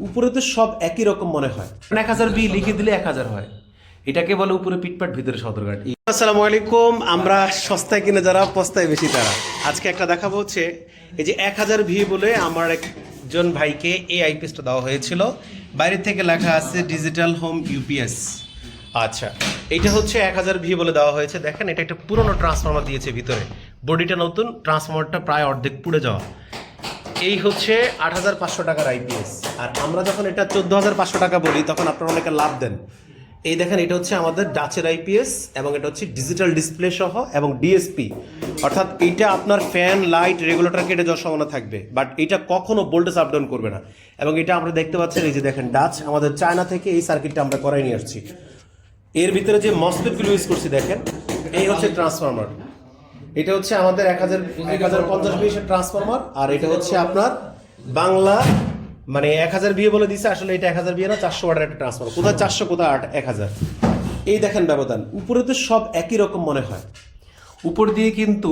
উপরে তো সব একই রকম মনে হয়। 1000 লিখে দিলে 1000 হয়, এটাকে বলে উপরে পিটপাট ভিতরে সদরঘাট। আসসালামু আলাইকুম। আমরা সস্তায় কিনে যারা পস্তায় বেশি তারা। আজকে একটা দেখাবো হচ্ছে এই যে 1000 বলে আমার একজন ভাইকে এই আইপিএসটা দেওয়া হয়েছিল। বাইরে থেকে লেখা আছে ডিজিটাল হোম ইউপিএস। আচ্ছা, এইটা হচ্ছে 1000 বলে দেওয়া হয়েছে। দেখেন, এটা একটা পুরনো ট্রান্সফরমার দিয়েছে, ভিতরে বডিটা নতুন, ট্রান্সফরমারটা প্রায় অর্ধেক পুড়ে যাওয়া। এই হচ্ছে 8500 টাকার আইপিএস। আর আমরা যখন এটা 14500 টাকা বলি তখন আপনারা অনেকে লাভ দেন। এই দেখেন, এটা হচ্ছে আমাদের ডাচের আইপিএস এবং এটা হচ্ছে ডিজিটাল ডিসপ্লে সহ এবং ডিএসপি, অর্থাৎ এইটা আপনার ফ্যান লাইট রেগুলেটর কেটে যাওয়ার সম্ভাবনা থাকবে, বাট এটা কখনো ভোল্টেজ আপ ডাউন করবে না। এবং এটা আমরা দেখতে পাচ্ছেন, এই যে দেখেন ডাচ, আমাদের চায়না থেকে এই সার্কিটটা আমরা করাই নিয়ে আসছি। এর ভিতরে যে মসফেটগুলো ইউজ করছি দেখেন, এই হচ্ছে ট্রান্সফরমার। এটা হচ্ছে আমাদের 1050 ট্রান্সফরমার। আর এটা হচ্ছে আপনার বাংলা, মানে 1000 বলে দিছে, আসলে এটা 1000 না, 400 ওয়াটের একটা ট্রান্সফরমার। কোথায় 400 কোথায় 1000। এই দেখেন ব্যবধান। উপরে তো সব একই রকম মনে হয়, উপর দিয়ে কিন্তু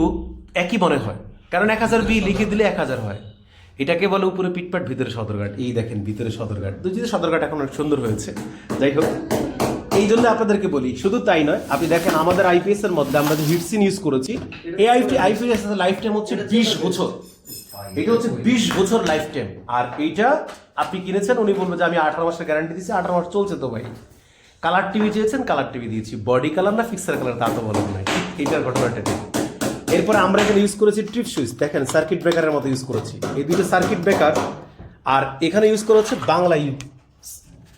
একই মনে হয়, কারণ 1000 লিখে দিলে 1000 হয়, এটাকে বলে উপরে পিটপাট ভিতরে সদরঘাট। এই দেখেন ভিতরে সদরঘাট, দুই সদরঘাট এখন অনেক সুন্দর হয়েছে। যাই হোক, এই জন্য আপনাদেরকে বলি, শুধু তাই নয়, আপনি দেখেন আমাদের আইপিএস এর মধ্যে আমরা যে হিটসিন ইউজ করেছি, এই আইপিএস এর লাইফ টাইম হচ্ছে 20 বছর। এটা হচ্ছে 20 বছর লাইফ টাইম। আর এইটা আপনি কিনেছেন, উনি বলবেন যে আমি 18 মাসের গ্যারান্টি দিচ্ছি, 18 মাস চলছে তো ভাই। কালার টিভি চেয়েছেন, কালার টিভি দিয়েছি। বডি কালার না ফিক্সার কালার তা তো বলেন নাই, এইটার ঘটনাটা ঠিক। এরপরে আমরা এখানে ইউজ করেছি ট্রিপ সুইচ, দেখেন সার্কিট ব্রেকারের মতো ইউজ করেছি। এই দুটো সার্কিট ব্রেকার। আর এখানে ইউজ করা হচ্ছে বাংলা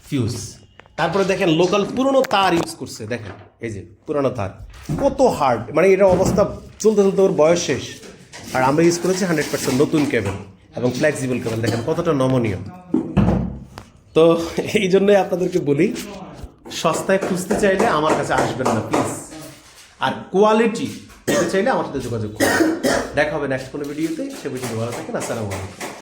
ফিউজ। তারপরে দেখেন লোকাল পুরনো তার ইউজ করছে, দেখেন এই যে পুরনো তার কত হার্ড, মানে এটা অবস্থা চলতে চলতে ওর বয়স শেষ। আর আমরা ইউজ করেছি 100% নতুন কেবল এবং ফ্লেক্সিবল কেবল, দেখেন কতটা নমনীয়। তো এই জন্যই আপনাদেরকে বলি, সস্তায় খুঁজতে চাইলে আমার কাছে আসবেন না প্লিজ। আর কোয়ালিটি পেতে চাইলে আমার সাথে যোগাযোগ করুন। দেখা হবে নেক্সট কোনো ভিডিওতে। সে ভিডিও ভালো থাকেন। আসসালামু আলাইকুম।